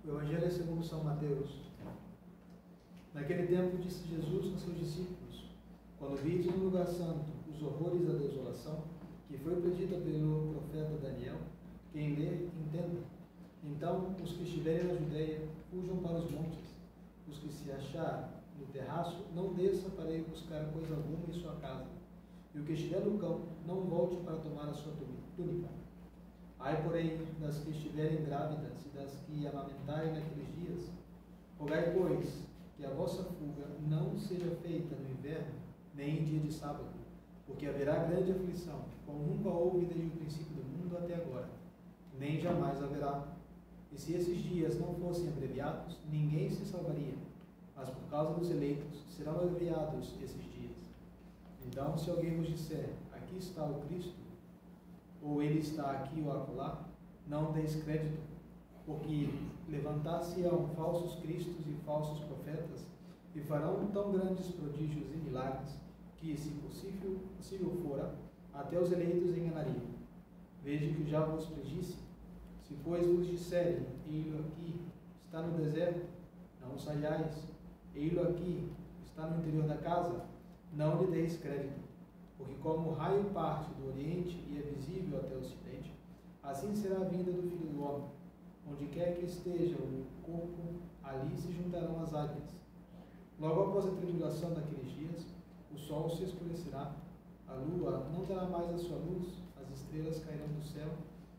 Evangelho segundo São Mateus. Naquele tempo disse Jesus aos seus discípulos: quando virdes no lugar santo os horrores da desolação, que foi predita pelo profeta Daniel, quem lê, entenda. Então os que estiverem na Judeia fujam para os montes, os que se achar no terraço não desça para ir buscar coisa alguma em sua casa, e o que estiver no campo não volte para tomar a sua túnica. Ai, porém, das que estiverem grávidas e das que amamentarem naqueles dias, rogai, pois, que a vossa fuga não seja feita no inverno, nem em dia de sábado, porque haverá grande aflição, como nunca houve desde o princípio do mundo até agora, nem jamais haverá. E se esses dias não fossem abreviados, ninguém se salvaria, mas por causa dos eleitos serão abreviados esses dias. Então, se alguém vos disser, aqui está o Cristo, ou ele está aqui ou acolá, não deis crédito, porque levantar-se-ão falsos cristos e falsos profetas, e farão tão grandes prodígios e milagres, que, se possível fora, até os eleitos enganariam. Veja que já vos predisse: se pois vos disserem, ei-lo aqui, está no deserto, não saiais, ei-lo aqui, está no interior da casa, não lhe deis crédito, porque como o raio parte do oriente e é visível até o ocidente, assim será a vinda do Filho do Homem. Onde quer que esteja o corpo, ali se juntarão as águias. Logo após a tribulação daqueles dias, o sol se escurecerá, a lua não dará mais a sua luz, as estrelas cairão do céu,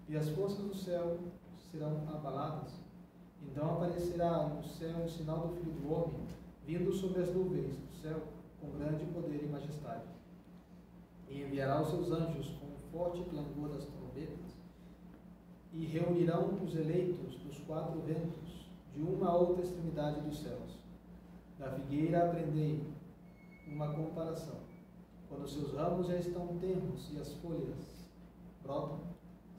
e as forças do céu serão abaladas. Então aparecerá no céu o sinal do Filho do Homem, vindo sobre as nuvens do céu, com grande poder e majestade. E enviará os seus anjos com forte clangor das trombetas, e reunirão os eleitos dos quatro ventos, de uma a outra extremidade dos céus. Da figueira aprendei uma comparação. Quando os seus ramos já estão tenros e as folhas brotam,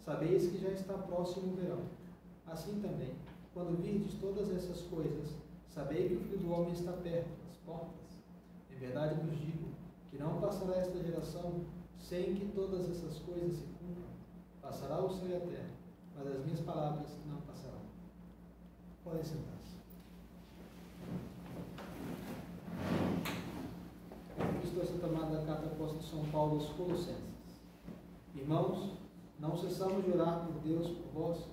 sabeis que já está próximo o verão. Assim também, quando virdes todas essas coisas, sabei que o Filho do Homem está perto, às portas. Em verdade vos digo, que não passará esta geração sem que todas essas coisas se cumpram. Passará o céu e a terra, mas as minhas palavras não passarão. Podem sentar-se. Cristo, esta tomada da carta apóstolo São Paulo aos Colossenses. Irmãos, não cessamos de orar por Deus por vós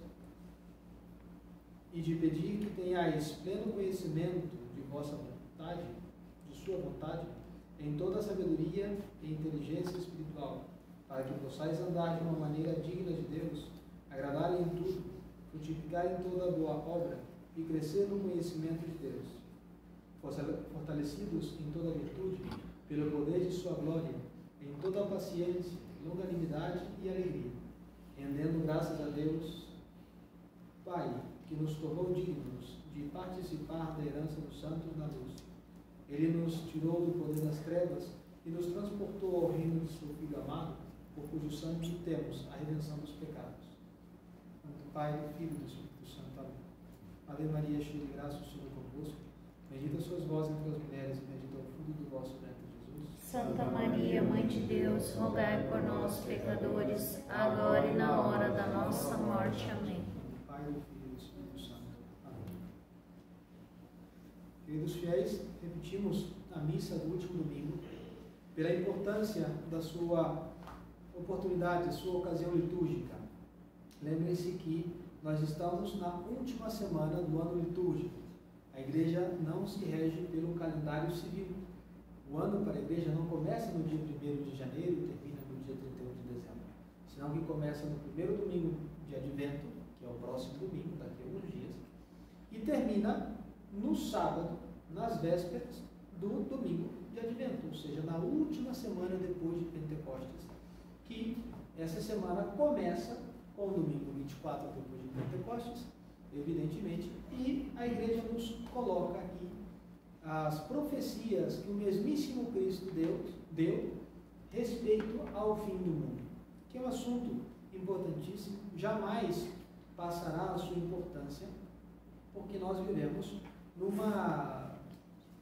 e de pedir que tenhais pleno conhecimento de vossa vontade, de sua vontade, em toda a sabedoria e inteligência espiritual, para que possais andar de uma maneira digna de Deus, agradar-lhe em tudo, frutificar em toda boa obra e crescer no conhecimento de Deus, fortalecidos em toda virtude, pelo poder de sua glória, em toda a paciência, longanimidade e alegria, rendendo graças a Deus, Pai, que nos tornou dignos de participar da herança dos santos na luz. Ele nos tirou do poder das trevas e nos transportou ao reino de seu Filho amado, por cujo sangue temos a redenção dos pecados. Do Pai, do Filho e do Espírito Santo. Amém. Ave Maria, cheia de graça, o Senhor é convosco. Bendita sois vós entre as mulheres, e bendito é o fruto do vosso ventre, Jesus. Santa Maria, Mãe de Deus, rogai por nós, pecadores, agora e na hora da nossa morte. Amém. Do Pai, do Filho e do Espírito Santo. Amém. Queridos fiéis, repetimos a missa do último domingo pela importância da sua oportunidade, da sua ocasião litúrgica. Lembrem-se que nós estamos na última semana do ano litúrgico. A igreja não se rege pelo calendário civil. O ano para a igreja não começa no dia 1º de janeiro e termina no dia 31 de dezembro, senão que começa no primeiro domingo de Advento, que é o próximo domingo, daqui a alguns dias, e termina no sábado, nas vésperas do domingo de Advento, ou seja, na última semana depois de Pentecostes, que essa semana começa com o domingo 24 depois de Pentecostes, evidentemente, e a igreja nos coloca aqui as profecias que o mesmíssimo Cristo deu respeito ao fim do mundo, que é um assunto importantíssimo, jamais passará a sua importância, porque nós vivemos numa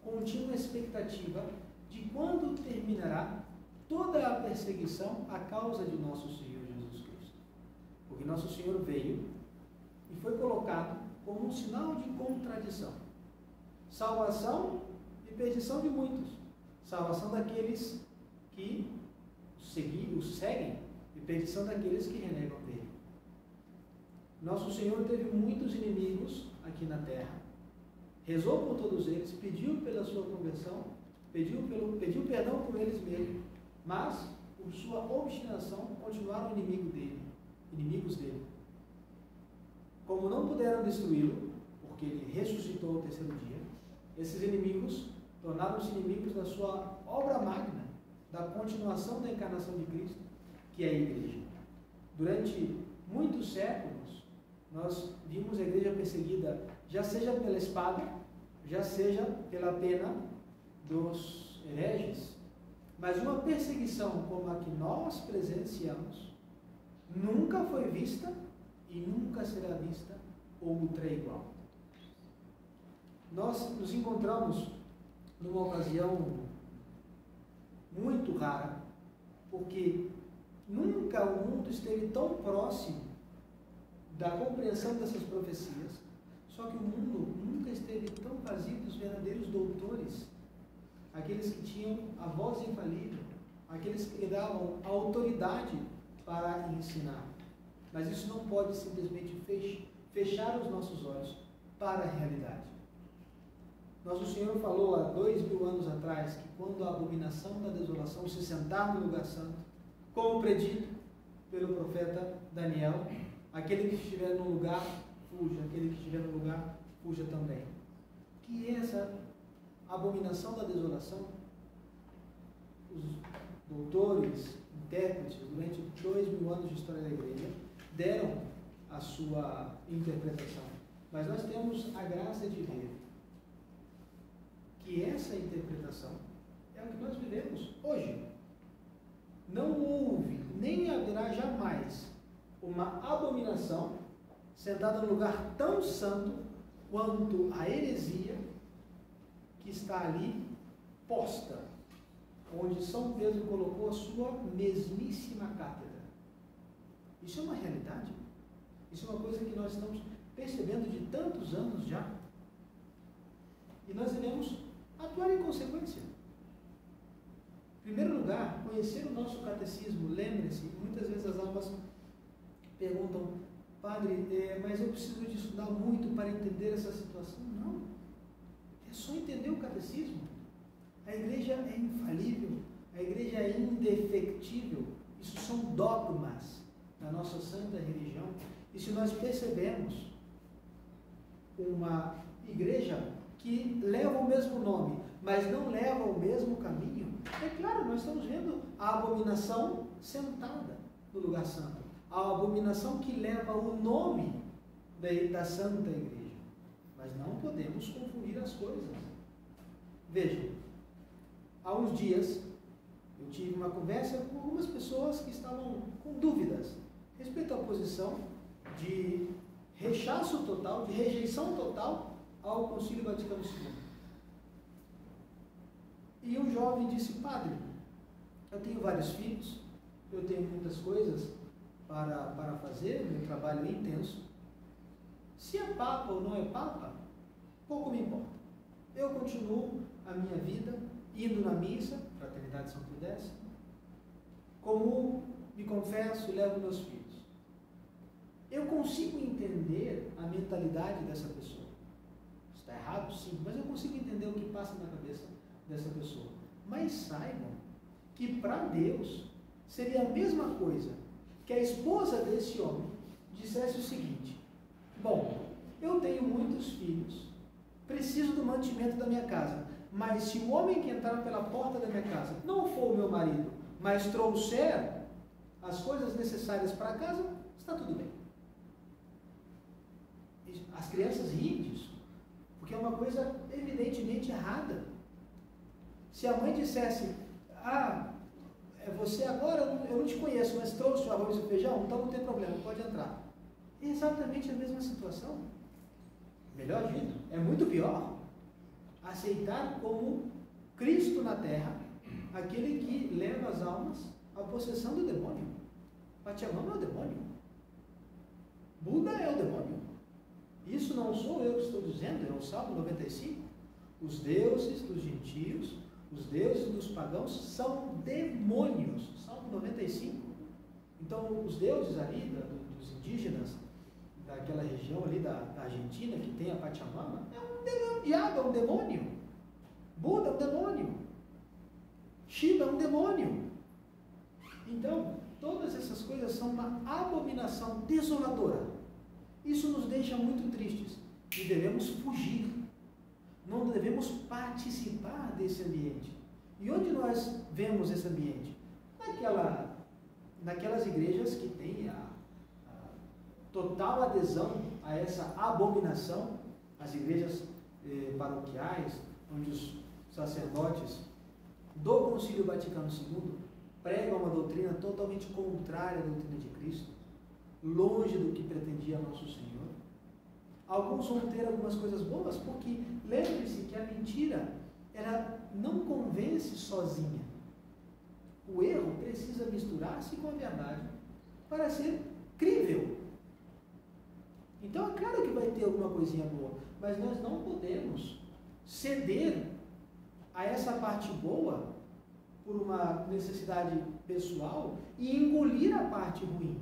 contínua expectativa de quando terminará toda a perseguição à causa de nosso Senhor Jesus Cristo. Porque nosso Senhor veio e foi colocado como um sinal de contradição. Salvação e perdição de muitos. Salvação daqueles que o seguem e perdição daqueles que renegam dele. Nosso Senhor teve muitos inimigos aqui na terra, rezou por todos eles, pediu pela sua conversão, pediu perdão por eles mesmos, mas por sua obstinação continuaram inimigos dele. Como não puderam destruí-lo, porque ele ressuscitou ao terceiro dia, esses inimigos tornaram-se inimigos da sua obra magna, da continuação da encarnação de Cristo, que é a igreja. Durante muitos séculos, nós vimos a igreja perseguida, já seja pela espada, já seja pela pena dos hereges, mas uma perseguição como a que nós presenciamos nunca foi vista e nunca será vista outra igual. Nós nos encontramos numa ocasião muito rara, porque nunca o mundo esteve tão próximo da compreensão dessas profecias, só que o mundo nunca esteve tão vazio dos verdadeiros doutores, aqueles que tinham a voz infalível, aqueles que davam a autoridade para ensinar. Mas isso não pode simplesmente fechar os nossos olhos para a realidade. Nosso Senhor falou há 2000 anos atrás que quando a abominação da desolação se sentar no lugar santo, como predito pelo profeta Daniel, aquele que estiver no lugar, fuja, aquele que estiver no lugar, fuja também. Que essa abominação da desolação, os doutores, intérpretes, durante 2000 anos de história da igreja, deram a sua interpretação. Mas nós temos a graça de ver que essa interpretação é o que nós vivemos hoje. Não houve, nem haverá jamais, uma abominação sentada num lugar tão santo quanto a heresia que está ali posta, onde São Pedro colocou a sua mesmíssima cátedra. Isso é uma realidade. Isso é uma coisa que nós estamos percebendo de tantos anos já. E nós devemos atuar em consequência. Em primeiro lugar, conhecer o nosso catecismo. Lembre-se, muitas vezes as almas perguntam: Padre, mas eu preciso de estudar muito para entender essa situação. Não. É só entender o catecismo. A igreja é infalível, a igreja é indefectível. Isso são dogmas da nossa santa religião. E se nós percebemos uma igreja que leva o mesmo nome, mas não leva o mesmo caminho, é claro, nós estamos vendo a abominação sentada no lugar santo, a abominação que leva o nome da santa igreja. Mas não podemos confundir as coisas. Vejam, há uns dias eu tive uma conversa com algumas pessoas que estavam com dúvidas a respeito à posição de rechaço total, de rejeição total ao Concílio Vaticano II. E um jovem disse: Padre, eu tenho vários filhos, eu tenho muitas coisas para fazer, meu trabalho é intenso. Se é Papa ou não é Papa, pouco me importa. Eu continuo a minha vida indo na missa, Fraternidade São Pio X, como me confesso e levo meus filhos. Eu consigo entender a mentalidade dessa pessoa. Está errado? Sim, mas eu consigo entender o que passa na cabeça dessa pessoa. Mas saibam que para Deus seria a mesma coisa que a esposa desse homem dissesse o seguinte: bom, eu tenho muitos filhos, preciso do mantimento da minha casa, mas se o homem que entrar pela porta da minha casa não for o meu marido, mas trouxer as coisas necessárias para casa, está tudo bem. As crianças riem disso, porque é uma coisa evidentemente errada. Se a mãe dissesse: você agora, eu não te conheço, mas trouxe o arroz e o feijão, então não tem problema, pode entrar. É exatamente a mesma situação. Melhor dito, é muito pior aceitar como Cristo na terra aquele que leva as almas à possessão do demônio. Pachamama é o demônio. Buda é o demônio. Isso não dizendo, é o Salmo 95, os deuses dos gentios, os deuses dos pagãos são demônios. Salmo 95. Então, os deuses ali, dos indígenas, daquela região ali da Argentina, que tem a Pachamama, é um diabo, é um demônio. Buda é um demônio. Shiva é um demônio. Então, todas essas coisas são uma abominação desoladora. Isso nos deixa muito tristes e devemos fugir. Não devemos participar desse ambiente. E onde nós vemos esse ambiente? Naquelas igrejas que têm a total adesão a essa abominação, as igrejas paroquiais, onde os sacerdotes do Concílio Vaticano II pregam uma doutrina totalmente contrária à doutrina de Cristo, longe do que pretendia nosso Senhor. Alguns vão ter algumas coisas boas, porque lembre-se que a mentira, ela não convence sozinha. O erro precisa misturar-se com a verdade para ser crível. Então é claro que vai ter alguma coisinha boa, mas nós não podemos ceder a essa parte boa por uma necessidade pessoal e engolir a parte ruim.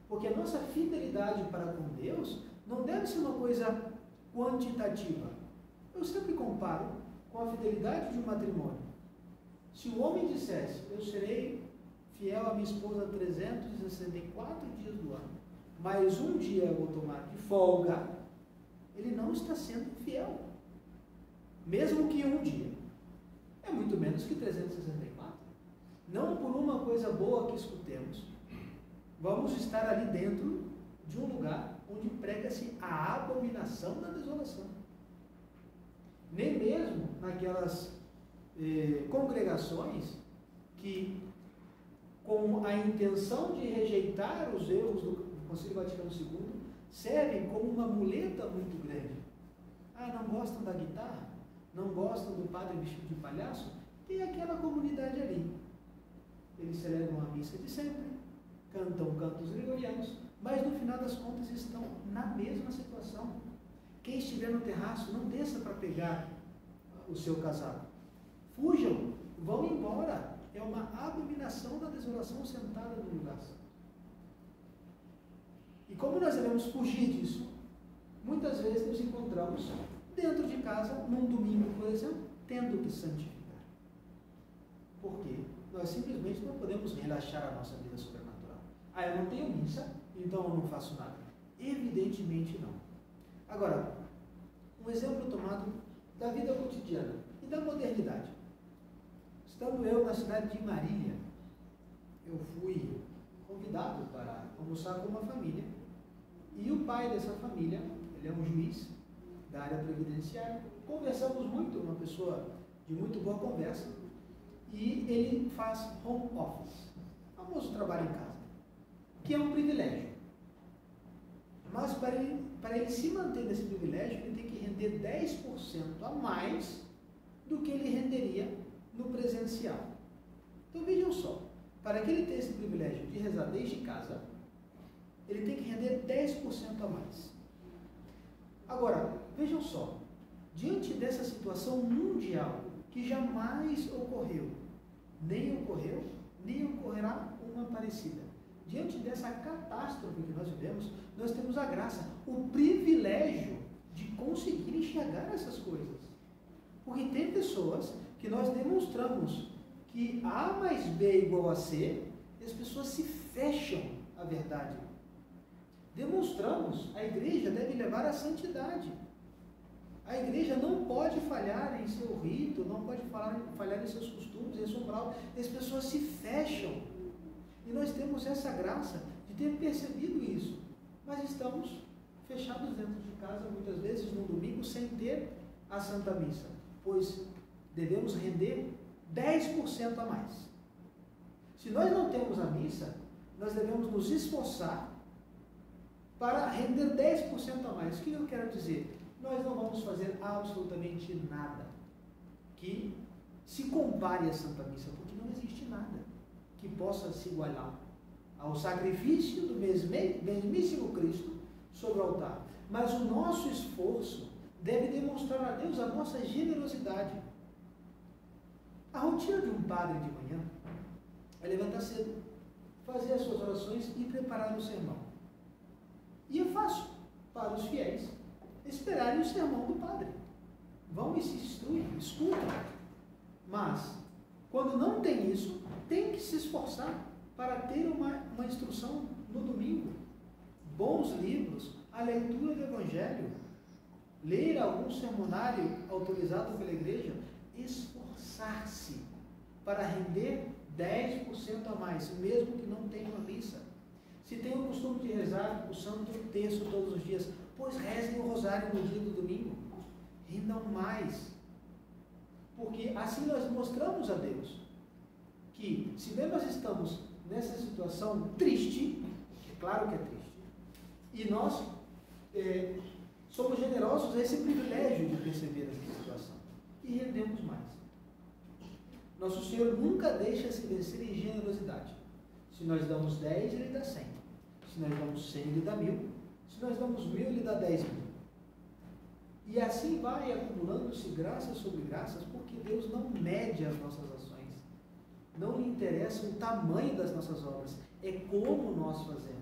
Porque a nossa fidelidade para com Deus não deve ser uma coisa quantitativa. Eu sempre comparo com a fidelidade de um matrimônio. Se o homem dissesse, eu serei fiel à minha esposa 364 dias do ano, mas um dia eu vou tomar de folga, ele não está sendo fiel. Mesmo que um dia. É muito menos que 364. Não por uma coisa boa que escutemos, vamos estar ali dentro de um lugar onde prega-se a abominação da desolação. Nem mesmo naquelas congregações que, com a intenção de rejeitar os erros do Concílio Vaticano II, servem como uma muleta muito grande. Não gostam da guitarra? Não gostam do padre vestido de palhaço? Tem aquela comunidade ali. Eles celebram a missa de sempre, cantam cantos gregorianos, mas no final das contas estão na mesma situação. Quem estiver no terraço, não desça para pegar o seu casaco. Fujam, vão embora. É uma abominação da desolação sentada no lugar. E como nós devemos fugir disso, muitas vezes nos encontramos dentro de casa, num domingo, por exemplo, tendo que santificar. Por quê? Nós simplesmente não podemos relaxar a nossa vida sobrenatural. Eu não tenho missa, então eu não faço nada. Evidentemente não. Agora, um exemplo tomado da vida cotidiana e da modernidade. Estando eu na cidade de Marília, eu fui convidado para almoçar com uma família, e o pai dessa família, ele é um juiz da área previdenciária, conversamos muito, uma pessoa de muito boa conversa, e ele faz home office, famoso trabalho em casa, que é um privilégio. Mas para ele se manter nesse privilégio, ele tem que render 10% a mais do que ele renderia no presencial. Então vejam só, para que ele tenha esse privilégio de rezar desde casa, ele tem que render 10% a mais. Agora, vejam só, diante dessa situação mundial, que jamais ocorreu, nem ocorrerá uma parecida. Diante dessa catástrofe que nós vivemos, nós temos a graça, o privilégio de conseguir enxergar essas coisas. Porque tem pessoas que nós demonstramos que A mais B é igual a C, e as pessoas se fecham à verdade. Demonstramos, a igreja deve levar à santidade. A igreja não pode falhar em seu rito, não pode falhar em seus costumes, em sua moral. As pessoas se fecham. E nós temos essa graça de ter percebido isso. Mas estamos fechados dentro de casa, muitas vezes, no domingo, sem ter a Santa Missa. Pois devemos render 10% a mais. Se nós não temos a missa, nós devemos nos esforçar para render 10% a mais. O que eu quero dizer? Nós não vamos fazer absolutamente nada que se compare à Santa Missa, porque não existe nada que possa se igualar ao sacrifício do mesmíssimo Cristo sobre o altar. Mas o nosso esforço deve demonstrar a Deus a nossa generosidade. A rotina de um padre de manhã é levantar cedo, fazer as suas orações e preparar o sermão. E é fácil para os fiéis esperarem o sermão do padre. Vão e se instruem, escutam. Mas, quando não tem isso, tem que se esforçar para ter uma instrução no domingo. Bons livros, a leitura do Evangelho, ler algum sermonário autorizado pela igreja, esforçar-se para render 10% a mais, mesmo que não tenha uma missa. Se tem o costume de rezar o Santo Terço todos os dias, pois rezem o rosário no dia do domingo. Rendam mais. Porque assim nós mostramos a Deus que, se bem nós estamos nessa situação triste, que é claro que é triste, e nós somos generosos a esse privilégio de perceber essa situação, e rendemos mais. Nosso Senhor nunca deixa se vencer em generosidade. Se nós damos 10, Ele dá 100. Se nós damos 100, Ele dá 1000. Se nós damos 1000, Ele dá 10.000. E assim vai acumulando-se graças sobre graças, porque Deus não mede as nossas ações. Não lhe interessa o tamanho das nossas obras, é como nós fazemos.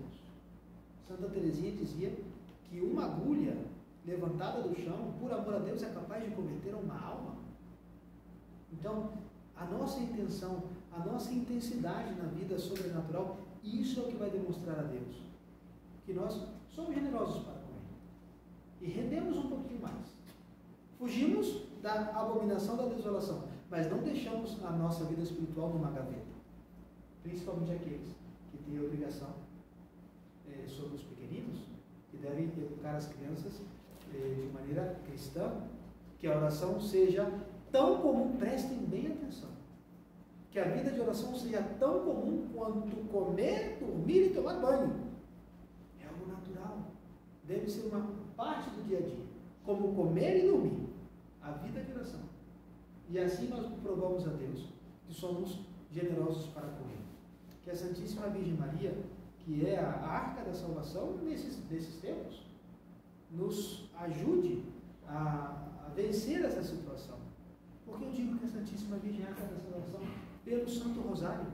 Santa Teresinha dizia que uma agulha levantada do chão, por amor a Deus, é capaz de converter uma alma. Então, a nossa intenção, a nossa intensidade na vida sobrenatural, isso é o que vai demonstrar a Deus que nós somos generosos para com Ele e rendemos um pouquinho mais. Fugimos da abominação da desolação, mas não deixamos a nossa vida espiritual numa gaveta, principalmente aqueles que têm a obrigação sobre os pequeninos, que devem educar as crianças de maneira cristã, que a oração seja tão comum, prestem bem atenção, que a vida de oração seja tão comum quanto comer, dormir e tomar banho. É algo natural, deve ser uma parte do dia a dia, como comer e dormir, a vida de oração. E assim nós provamos a Deus que somos generosos para com Ele. Que a Santíssima Virgem Maria, que é a arca da salvação nesses tempos, nos ajude a vencer essa situação. Porque eu digo que a Santíssima Virgem é a arca da salvação pelo Santo Rosário,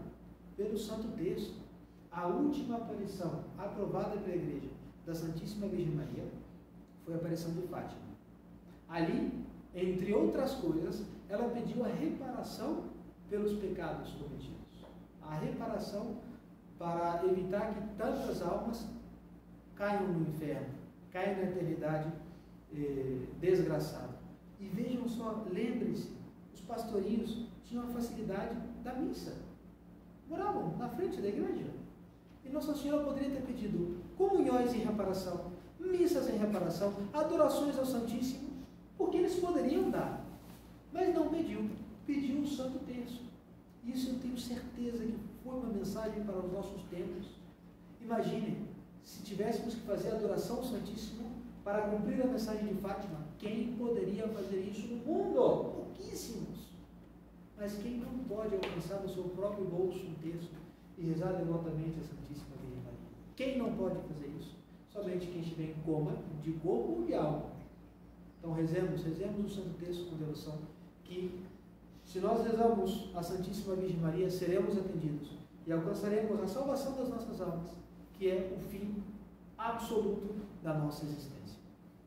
pelo Santo Terço. A última aparição aprovada pela Igreja da Santíssima Virgem Maria foi a aparição de Fátima. Ali, entre outras coisas, ela pediu a reparação pelos pecados cometidos. A reparação para evitar que tantas almas caiam no inferno, caiam na eternidade desgraçada. E vejam só, lembrem-se, os pastorinhos tinham a facilidade da missa. Moravam na frente da igreja. E Nossa Senhora poderia ter pedido comunhões em reparação, missas em reparação, adorações ao Santíssimo, porque eles poderiam dar. Mas não pediu. Pediu o Santo Terço. Isso eu tenho certeza que foi uma mensagem para os nossos tempos. Imaginem, se tivéssemos que fazer adoração ao Santíssimo para cumprir a mensagem de Fátima, quem poderia fazer isso no mundo? Pouquíssimos. Mas quem não pode alcançar no seu próprio bolso um terço e rezar devotamente a Santíssima Virgem Maria? Quem não pode fazer isso? Somente quem estiver em coma de corpo ou de alma. Então rezemos o Santo Terço com devoção, que se nós rezamos a Santíssima Virgem Maria, seremos atendidos e alcançaremos a salvação das nossas almas, que é o fim absoluto da nossa existência.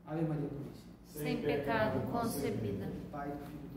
Ave Maria Puríssima. Sem pecado concebida. Pai, do Filho